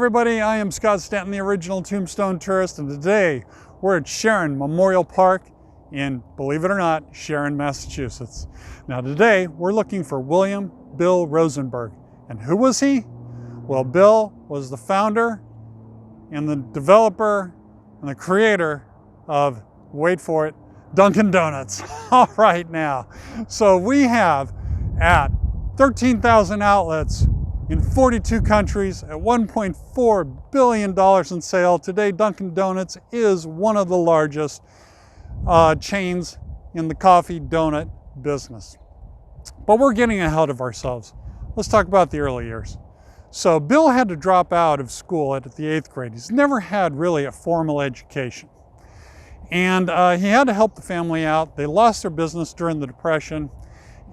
everybody, I am Scott Stanton, the original Tombstone tourist, and today we're at Sharon Memorial Park in, believe it or not, Sharon, Massachusetts. Now today we're looking for William Bill Rosenberg. And who was he? Well, Bill was the founder and the developer and the creator of, wait for it, Dunkin Donuts. All right now, so we have at 13,000 outlets in 42 countries at $1.4 billion in sale. Today, Dunkin Donuts is one of the largest chains in the coffee donut business. But we're getting ahead of ourselves. Let's talk about the early years. So Bill had to drop out of school at the 8th grade. He's never had really a formal education. And he had to help the family out. They lost their business during the Depression,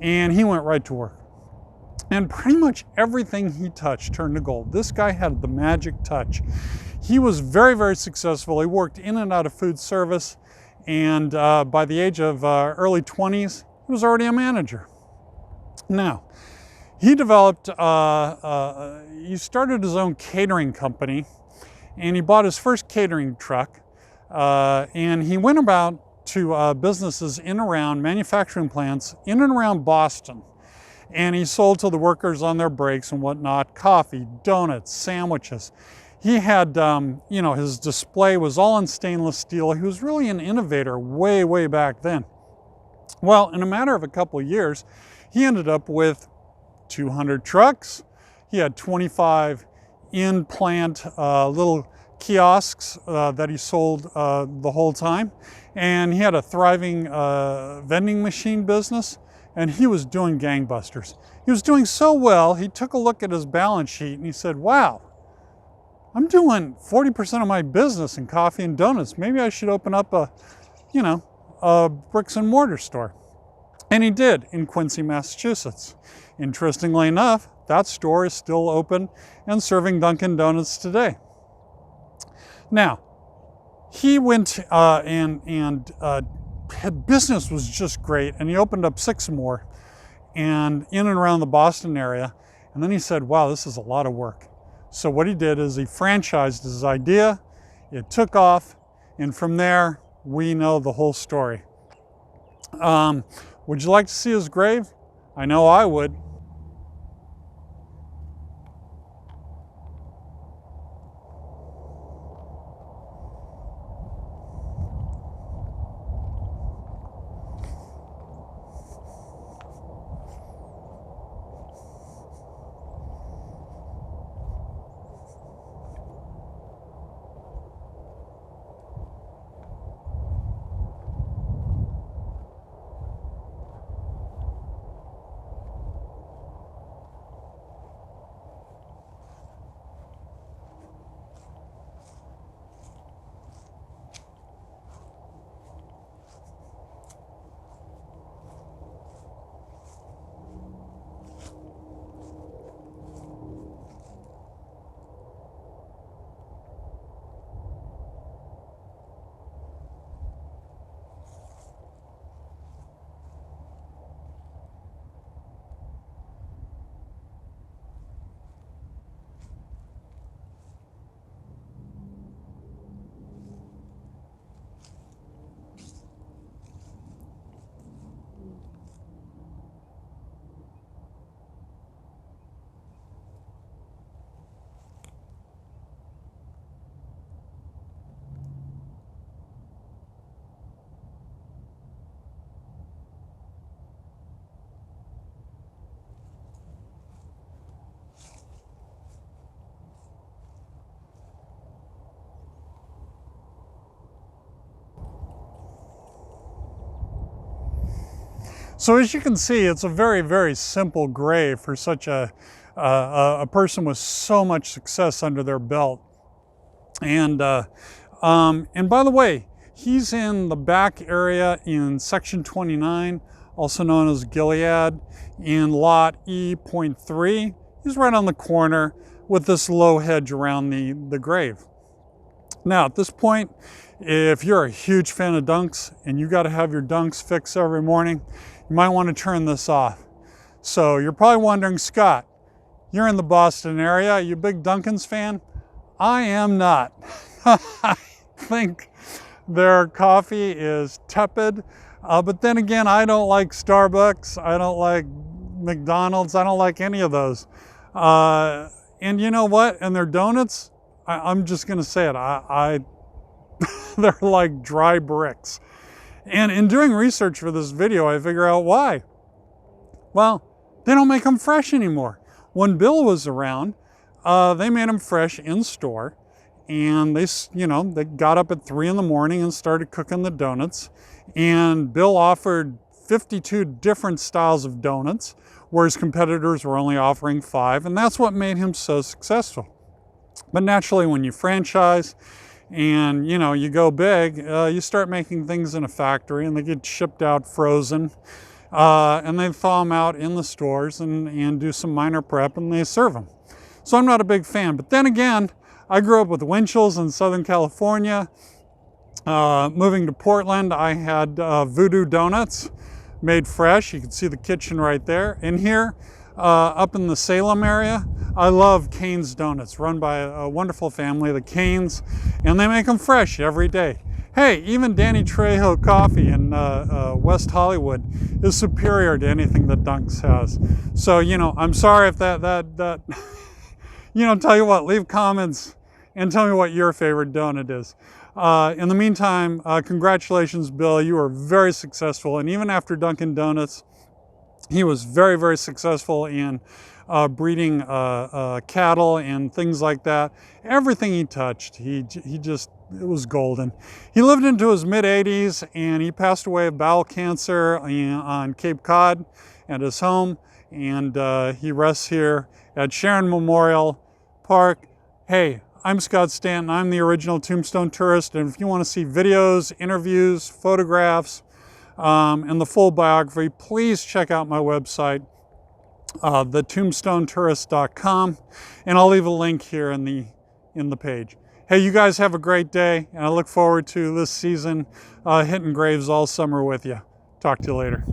and he went right to work. And pretty much everything he touched turned to gold. This guy had the magic touch. He was very, very successful. He worked in and out of food service, and by the age of early 20s, he was already a manager. Now, he developed, he started his own catering company, and he bought his first catering truck, and he went about to businesses in and around manufacturing plants in and around Boston. And he sold to the workers on their breaks and whatnot, coffee, donuts, sandwiches. He had, you know, his display was all in stainless steel. He was really an innovator way, way back then. Well, in a matter of a couple of years, he ended up with 200 trucks. He had 25 in-plant little kiosks that he sold the whole time. And he had a thriving vending machine business. And he was doing gangbusters. He was doing so well, he took a look at his balance sheet and he said, wow, I'm doing 40% of my business in coffee and donuts. Maybe I should open up a, you know, a bricks and mortar store. And he did in Quincy, Massachusetts. Interestingly enough, that store is still open and serving Dunkin Donuts today. Now, he went business was just great, and he opened up 6 more and in and around the Boston area. And then he said, wow, this is a lot of work. So what he did is he franchised his idea, it took off, and from there we know the whole story. Would you like to see his grave? I know I would. So as you can see, it's a very, very simple grave for such a person with so much success under their belt. And by the way, he's in the back area in section 29, also known as Gilead, in lot E.3. He's right on the corner with this low hedge around the grave. Now, at this point, if you're a huge fan of dunks and you got to have your dunks fixed every morning, you might want to turn this off. So you're probably wondering, Scott, you're in the Boston area, are you a big Dunkin's fan? I am not. I think their coffee is tepid, but then again, I don't like Starbucks, I don't like McDonald's, I don't like any of those. And you know what? And their donuts, I'm just gonna say it, they're like dry bricks. And in doing research for this video, I figure out why. Well, they don't make them fresh anymore. When Bill was around, they made them fresh in store, and they got up at 3 in the morning and started cooking the donuts. And Bill offered 52 different styles of donuts, whereas competitors were only offering 5, and that's what made him so successful. But naturally, when you franchise and you go big, you start making things in a factory, and they get shipped out frozen, and they thaw them out in the stores and do some minor prep, and they serve them. So I'm not a big fan. But then again, I grew up with Winchell's in Southern California. Moving to Portland, I had Voodoo Donuts made fresh. You can see the kitchen right there. And here, up in the Salem area, I love Cane's Donuts, run by a wonderful family, the Canes, and they make them fresh every day. Hey, even Danny Trejo Coffee in West Hollywood is superior to anything that Dunk's has. So, I'm sorry if that tell you what, leave comments and tell me what your favorite donut is. In the meantime, congratulations, Bill. You were very successful. And even after Dunkin Donuts, he was very, very successful in breeding cattle and things like that. Everything he touched, it was golden. He lived into his mid-80s, and he passed away of bowel cancer on Cape Cod at his home. And he rests here at Sharon Memorial Park. Hey, I'm Scott Stanton. I'm the original Tombstone tourist, and if you want to see videos, interviews, photographs, and the full biography, please check out my website, thetombstonetourist.com, and I'll leave a link here in the page. Hey, you guys have a great day, and I look forward to this season hitting graves all summer with you. Talk to you later.